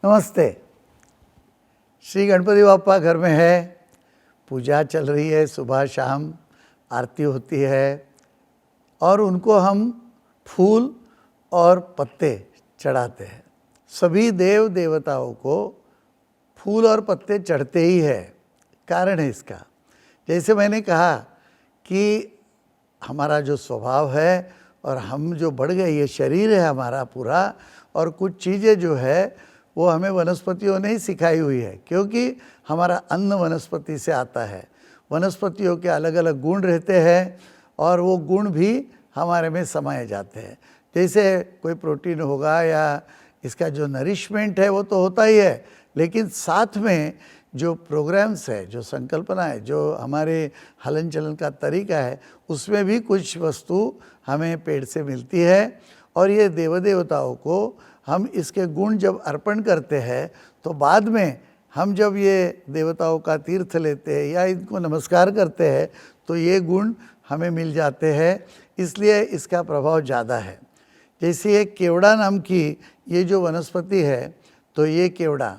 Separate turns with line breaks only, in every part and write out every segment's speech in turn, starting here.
नमस्ते। श्री गणपति बाप्पा घर में है, पूजा चल रही है, सुबह शाम आरती होती है और उनको हम फूल और पत्ते चढ़ाते हैं। सभी देव देवताओं को फूल और पत्ते चढ़ते ही है। कारण है इसका, जैसे मैंने कहा कि हमारा जो स्वभाव है और हम जो बढ़ गए, ये शरीर है हमारा पूरा, और कुछ चीज़ें जो है वो हमें वनस्पतियों ने ही सिखाई हुई है, क्योंकि हमारा अन्न वनस्पति से आता है। वनस्पतियों के अलग अलग गुण रहते हैं और वो गुण भी हमारे में समाये जाते हैं। जैसे कोई प्रोटीन होगा या इसका जो नरिशमेंट है वो तो होता ही है, लेकिन साथ में जो प्रोग्राम्स है, जो संकल्पना है, जो हमारे हलन चलन का तरीका है, उसमें भी कुछ वस्तु हमें पेड़ से मिलती है। और ये देव देवताओं को हम इसके गुण जब अर्पण करते हैं तो बाद में हम जब ये देवताओं का तीर्थ लेते हैं या इनको नमस्कार करते हैं तो ये गुण हमें मिल जाते हैं, इसलिए इसका प्रभाव ज़्यादा है। जैसे ये केवड़ा नाम की ये जो वनस्पति है, तो ये केवड़ा,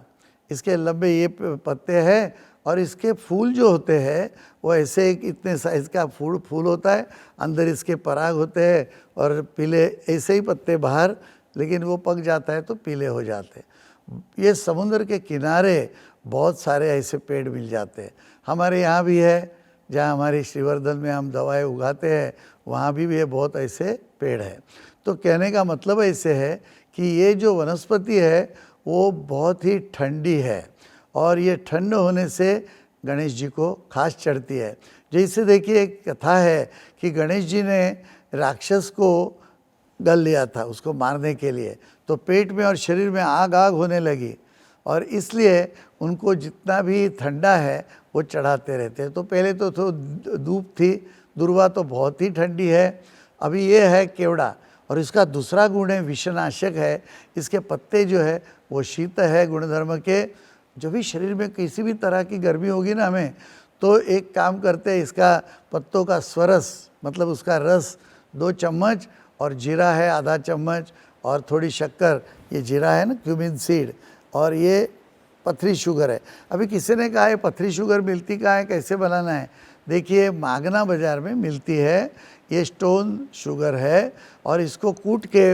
इसके लंबे ये पत्ते हैं और इसके फूल जो होते हैं वो ऐसे इतने साइज़ का फूल होता है, अंदर इसके पराग होते हैं और पीले ऐसे ही पत्ते बाहर, लेकिन वो पक जाता है तो पीले हो जाते हैं। ये समुद्र के किनारे बहुत सारे ऐसे पेड़ मिल जाते हैं। हमारे यहाँ भी है, जहाँ हमारे श्रीवर्धन में हम दवाएं उगाते हैं, वहाँ भी ये बहुत ऐसे पेड़ हैं। तो कहने का मतलब ऐसे है कि ये जो वनस्पति है वो बहुत ही ठंडी है और ये ठंड होने से गणेश जी को खास चढ़ती है। जैसे देखिए, एक कथा है कि गणेश जी ने राक्षस को गल लिया था उसको मारने के लिए, तो पेट में और शरीर में आग होने लगी और इसलिए उनको जितना भी ठंडा है वो चढ़ाते रहते हैं। तो पहले तो धूप थी, दुर्वा तो बहुत ही ठंडी है। अभी ये है केवड़ा और इसका दूसरा गुण है विषनाशक है। इसके पत्ते जो है वो शीत है गुणधर्म के। जब भी शरीर में किसी भी तरह की गर्मी होगी ना हमें, तो एक काम करते हैं, इसका पत्तों का स्वरस मतलब उसका रस 2 चम्मच और जीरा है आधा चम्मच और थोड़ी शक्कर, ये जीरा है ना क्यूमिन सीड, और ये पथरी शुगर है। अभी किसी ने कहा है पथरी शुगर मिलती कहाँ है, कैसे बनाना है? देखिए, मागना बाज़ार में मिलती है। ये स्टोन शुगर है और इसको कूट के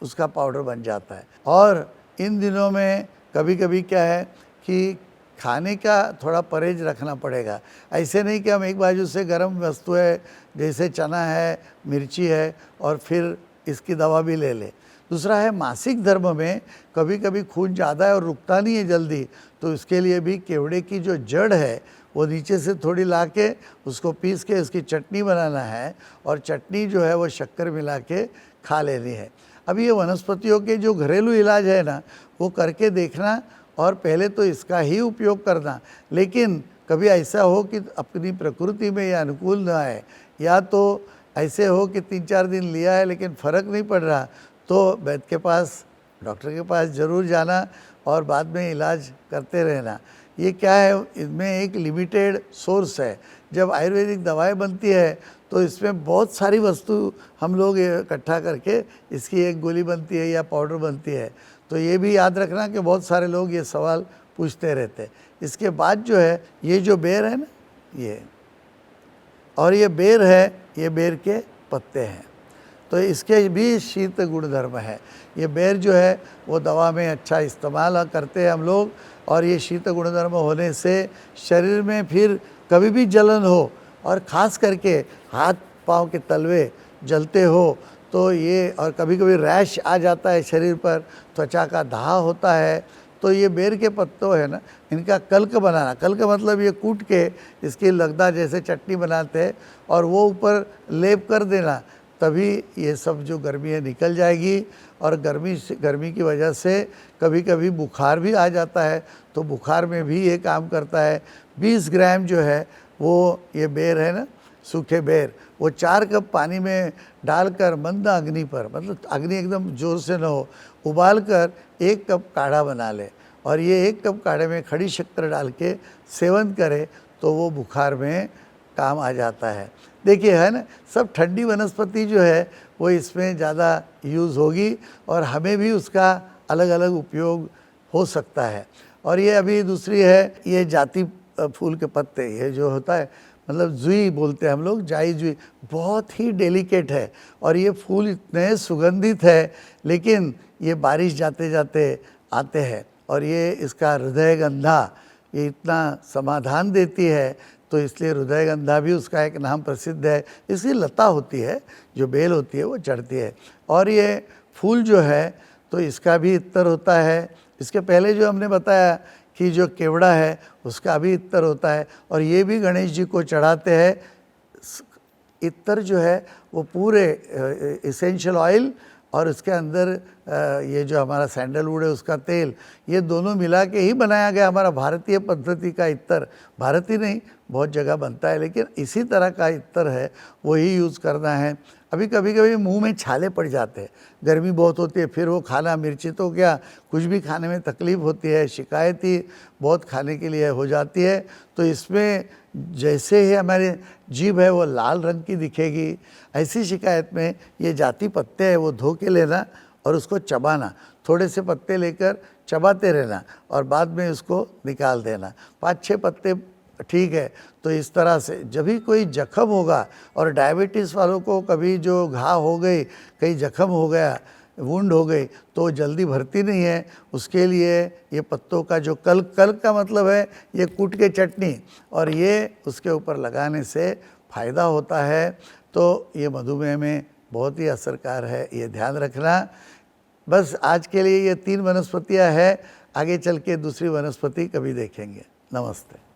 उसका पाउडर बन जाता है। और इन दिनों में कभी कभी क्या है कि खाने का थोड़ा परहेज रखना पड़ेगा। ऐसे नहीं कि हम एक बाजू से गर्म वस्तु है जैसे चना है, मिर्ची है और फिर इसकी दवा भी ले ले। दूसरा है मासिक धर्म में कभी कभी खून ज़्यादा है और रुकता नहीं है जल्दी, तो इसके लिए भी केवड़े की जो जड़ है वो नीचे से थोड़ी ला के उसको पीस के इसकी चटनी बनाना है और चटनी जो है वो शक्कर मिला के खा लेनी है। अभी ये वनस्पतियों के जो घरेलू इलाज है ना, वो करके देखना और पहले तो इसका ही उपयोग करना। लेकिन कभी ऐसा हो कि अपनी प्रकृति में ये अनुकूल ना आए, या तो ऐसे हो कि 3-4 दिन लिया है लेकिन फ़र्क नहीं पड़ रहा, तो वैद्य के पास, डॉक्टर के पास ज़रूर जाना और बाद में इलाज करते रहना। ये क्या है, इसमें एक लिमिटेड सोर्स है। जब आयुर्वेदिक दवाएं बनती है तो इसमें बहुत सारी वस्तु हम लोग इकट्ठा करके इसकी एक गोली बनती है या पाउडर बनती है। तो ये भी याद रखना कि बहुत सारे लोग ये सवाल पूछते रहते हैं। इसके बाद जो है, ये जो बेर है ना, ये और ये बेर है, ये बेर के पत्ते हैं, तो इसके भी शीत गुणधर्म है। ये बेर जो है वो दवा में अच्छा इस्तेमाल करते हैं हम लोग, और ये शीत गुणधर्म होने से शरीर में फिर कभी भी जलन हो और ख़ास करके हाथ पाँव के तलवे जलते हो तो ये, और कभी कभी रैश आ जाता है शरीर पर, त्वचा का दाह होता है, तो ये बेर के पत्तों है ना, इनका कल्क बनाना। कल्क मतलब ये कूट के इसकी लगदा जैसे चटनी बनाते हैं और वो ऊपर लेप कर देना, तभी ये सब जो गर्मी है निकल जाएगी। और गर्मी की वजह से कभी कभी बुखार भी आ जाता है, तो बुखार में भी ये काम करता है। 20 ग्राम जो है वो ये बेर है ना, सूखे बेर, वो 4 कप पानी में डालकर मंद अग्नि पर, मतलब अग्नि एकदम ज़ोर से न हो, उबाल कर 1 कप काढ़ा बना ले और ये 1 कप काढ़े में खड़ी शक्कर डाल के सेवन करे तो वो बुखार में काम आ जाता है। देखिए, है ना, सब ठंडी वनस्पति जो है वो इसमें ज़्यादा यूज़ होगी और हमें भी उसका अलग अलग उपयोग हो सकता है। और ये अभी दूसरी है, ये जाति फूल के पत्ते, ये जो होता है मतलब जुई बोलते हैं हम लोग, जाई जुई, बहुत ही डेलिकेट है और ये फूल इतने सुगंधित है, लेकिन ये बारिश जाते जाते आते हैं और ये इसका हृदय गंधा ये इतना समाधान देती है, तो इसलिए हृदय गंधा भी उसका एक नाम प्रसिद्ध है। इसकी लता होती है, जो बेल होती है वो चढ़ती है। और ये फूल जो है तो इसका भी इत्तर होता है। इसके पहले जो हमने बताया कि जो केवड़ा है उसका भी इत्तर होता है और ये भी गणेश जी को चढ़ाते हैं। इत्तर जो है वो पूरे इसेंशियल ऑयल और इसके अंदर ये जो हमारा सैंडलवुड है उसका तेल, ये दोनों मिला के ही बनाया गया हमारा भारतीय पद्धति का इत्तर। भारतीय नहीं, बहुत जगह बनता है, लेकिन इसी तरह का इत्तर है, वही यूज़ करना है। अभी कभी कभी मुंह में छाले पड़ जाते हैं, गर्मी बहुत होती है, फिर वो खाना मिर्ची तो क्या कुछ भी खाने में तकलीफ़ होती है, शिकायत ही बहुत खाने के लिए हो जाती है। तो इसमें जैसे ही हमारे जीभ है वो लाल रंग की दिखेगी, ऐसी शिकायत में ये जाति पत्ते है वो धो के लेना और उसको चबाना, थोड़े से पत्ते लेकर चबाते रहना और बाद में उसको निकाल देना। 5-6 पत्ते ठीक है। तो इस तरह से जब भी कोई जख्म होगा, और डायबिटीज़ वालों को कभी जो घाव हो गई, कहीं जख्म हो गया, वुंड हो गई, तो जल्दी भरती नहीं है, उसके लिए ये पत्तों का जो कल का मतलब है ये कूट के चटनी, और ये उसके ऊपर लगाने से फ़ायदा होता है। तो ये मधुमेह में बहुत ही असरकार है, ये ध्यान रखना। बस आज के लिए ये 3 वनस्पतियाँ हैं, आगे चल के दूसरी वनस्पति कभी देखेंगे। नमस्ते।